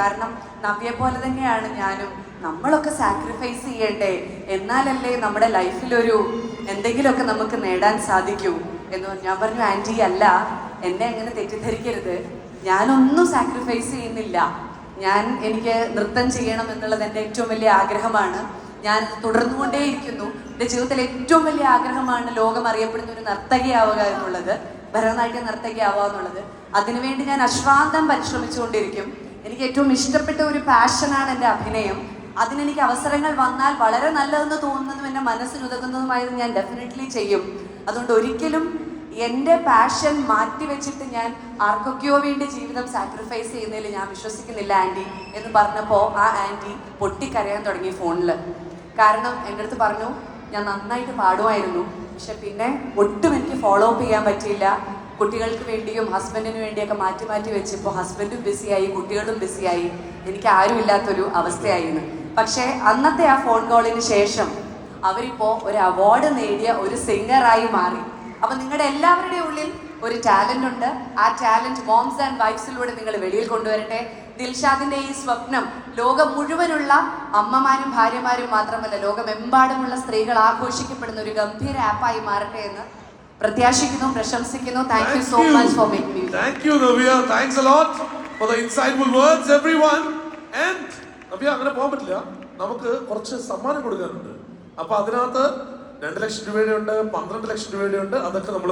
കാരണം നവ്യെ പോലെ തന്നെയാണ് ഞാനും. നമ്മളൊക്കെ സാക്രിഫൈസ് ചെയ്യണ്ടേ, എന്നാലല്ലേ നമ്മുടെ ലൈഫിലൊരു എന്തെങ്കിലുമൊക്കെ നമുക്ക് നേടാൻ സാധിക്കൂ എന്ന് ഞാൻ പറഞ്ഞു. ആൻറ്റി അല്ല, എന്നെ അങ്ങനെ തെറ്റിദ്ധരിക്കരുത്, ഞാനൊന്നും സാക്രിഫൈസ് ചെയ്യുന്നില്ല. എനിക്ക് നൃത്തം ചെയ്യണം എന്നുള്ളത് എൻ്റെ ഏറ്റവും വലിയ ആഗ്രഹമാണ്. ഞാൻ തുടർന്നുകൊണ്ടേയിരിക്കുന്നു. എൻ്റെ ജീവിതത്തിലെ ഏറ്റവും വലിയ ആഗ്രഹമാണ് ലോകം അറിയപ്പെടുന്ന ഒരു നർത്തകിയാവുക എന്നുള്ളത്, ഭരതനാട്യ നർത്തകിയാവുക എന്നുള്ളത്. അതിനുവേണ്ടി ഞാൻ അശ്രാന്തം പരിശ്രമിച്ചുകൊണ്ടിരിക്കും. എനിക്ക് ഏറ്റവും ഇഷ്ടപ്പെട്ട ഒരു പാഷനാണ് എൻ്റെ അഭിനയം. അതിനെനിക്ക് അവസരങ്ങൾ വന്നാൽ വളരെ നല്ലതെന്ന് തോന്നുന്നതും എൻ്റെ മനസ്സിനുതകുന്നതുമായത് ഞാൻ ഡെഫിനറ്റ്ലി ചെയ്യും. അതുകൊണ്ട് ഒരിക്കലും എൻ്റെ പാഷൻ മാറ്റിവെച്ചിട്ട് ഞാൻ ആർക്കൊക്കെയോ വേണ്ടി ജീവിതം സാക്രിഫൈസ് ചെയ്യുന്നതിൽ ഞാൻ വിശ്വസിക്കുന്നില്ല ആൻറ്റി എന്ന് പറഞ്ഞപ്പോൾ ആ ആൻറ്റി പൊട്ടിക്കരയാൻ തുടങ്ങി ഫോണിൽ. കാരണം എൻ്റെ അടുത്ത് പറഞ്ഞു, ഞാൻ നന്നായിട്ട് പാടുമായിരുന്നു, പക്ഷെ പിന്നെ ഒട്ടും എനിക്ക് ഫോളോ അപ്പ് ചെയ്യാൻ പറ്റിയില്ല. കുട്ടികൾക്ക് വേണ്ടിയും ഹസ്ബൻഡിന് വേണ്ടിയൊക്കെ മാറ്റി മാറ്റി വെച്ചപ്പോൾ ഹസ്ബൻഡും ബിസിയായി, കുട്ടികളും ബിസിയായി, എനിക്ക് ആരുമില്ലാത്തൊരു അവസ്ഥയായിരുന്നു. പക്ഷേ അന്നത്തെ ആ ഫോൺ കോളിന് ശേഷം അവരിപ്പോൾ ഒരു അവാർഡ് നേടിയ ഒരു സിംഗറായി മാറി. അപ്പം നിങ്ങളുടെ എല്ലാവരുടെയും ഉള്ളിൽ ഒരു ടാലൻ്റ് ഉണ്ട്. ആ ടാലൻറ്റ് മോംസ് ആൻഡ് വൈഫ്സിലൂടെ നിങ്ങൾ വെളിയിൽ കൊണ്ടുവരട്ടെ. ദിൽഷാദിൻ്റെ ഈ സ്വപ്നം ലോകം മുഴുവനുള്ള അമ്മമാരും ഭാര്യമാരും മാത്രമല്ല, ലോകമെമ്പാടുമുള്ള സ്ത്രീകൾ ആഘോഷിക്കപ്പെടുന്ന ഒരു ഗംഭീര ആപ്പായി മാറട്ടെ എന്ന് പ്രത്യാശിക്കുന്നു, പ്രശംസിക്കുന്നു. Thank you so much for making me. Thank you Navya, thanks a lot for the insightful words everyone. And Navya, അങ്ങനെ പോകാൻ പറ്റില്ല, നമുക്ക് കുറച്ച് സമ്മാനം കൊടുക്കാനുണ്ട്. അപ്പൊ അതിനകത്ത് 2 ലക്ഷം രൂപയുടെ ഉണ്ട്, 12 ലക്ഷം രൂപയുടെ ഉണ്ട്. അതൊക്കെ നമ്മൾ